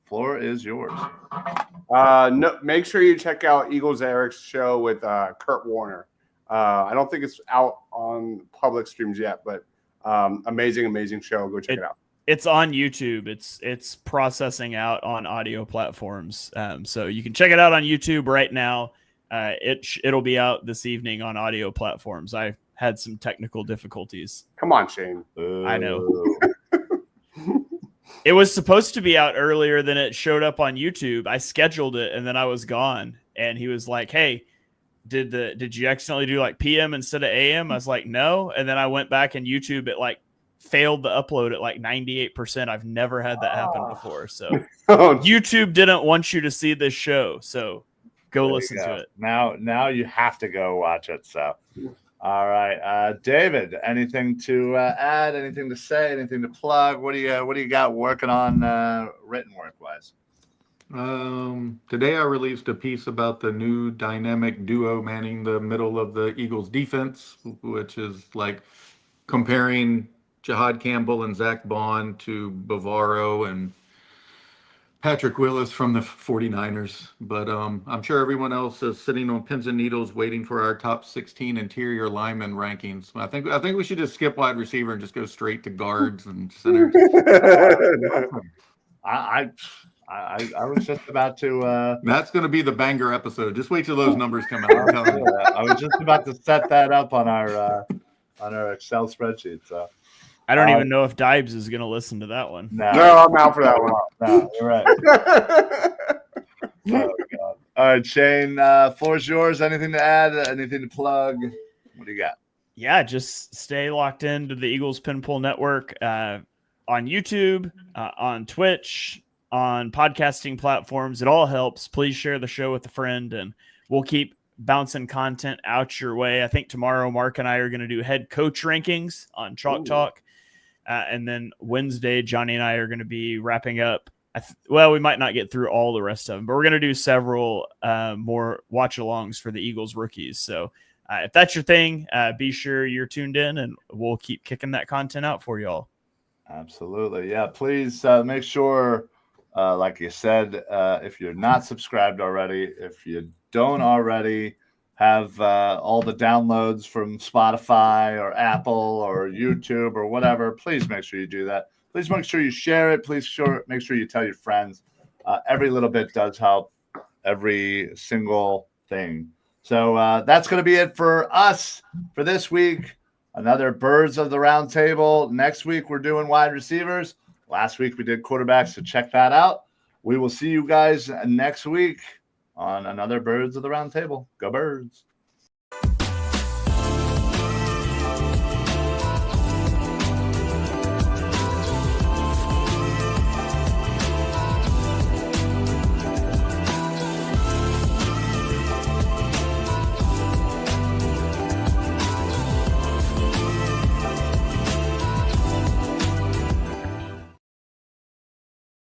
Floor is yours. No, make sure you check out Eagles Eric's show with Kurt Warner. I don't think it's out on public streams yet, but amazing show. Go check it out. It's on YouTube. It's processing out on audio platforms. So you can check it out on YouTube right now. It'll be out this evening on audio platforms. I had some technical difficulties. Come on, Shane. I know. It was supposed to be out earlier than it showed up on YouTube. I scheduled it and then I was gone. And he was like, "Hey, did you accidentally do like PM instead of AM?" I was like, "No." And then I went back and YouTube, it like failed the upload at like 98%. I've never had that happen before. So YouTube didn't want you to see this show. So go listen to it. Now you have to go watch it. So, all right. David, anything to add, anything to say, anything to plug? What do you got working on written work wise? Today I released a piece about the new dynamic duo manning the middle of the Eagles defense, which is like comparing Jahad Campbell and Zach Bond to Bavaro and Patrick Willis from the 49ers. But I'm sure everyone else is sitting on pins and needles waiting for our top 16 interior lineman rankings. I think we should just skip wide receiver and just go straight to guards and centers. I was just about to. That's going to be the banger episode. Just wait till those numbers come out. I was just about to set that up on our Excel spreadsheet. So I don't even know if Dibes is going to listen to that one. No, I'm out for that one. No, you're right. Oh, God. All right, Shane, floor's yours. Anything to add? Anything to plug? What do you got? Yeah, just stay locked into the Eagles Pin Pull Network on YouTube, on Twitch, on podcasting platforms. It all helps. Please share the show with a friend, and we'll keep bouncing content out your way. I think tomorrow Mark and I are going to do head coach rankings on Chalk Talk. And then Wednesday, Johnny and I are going to be wrapping up. We might not get through all the rest of them, but we're going to do several more watch-alongs for the Eagles rookies. So if that's your thing, be sure you're tuned in, and we'll keep kicking that content out for y'all. Absolutely. Yeah, please make sure, like you said, if you're not subscribed already, if you don't already have all the downloads from Spotify or Apple or YouTube or whatever, please make sure you do that. Please make sure you share it. Please make sure you tell your friends. Every little bit does help, every single thing. So that's going to be it for us for this week. Another Birds of the Roundtable. Next week, we're doing wide receivers. Last week, we did quarterbacks, so check that out. We will see you guys next week on another Birds of the Roundtable. Go Birds.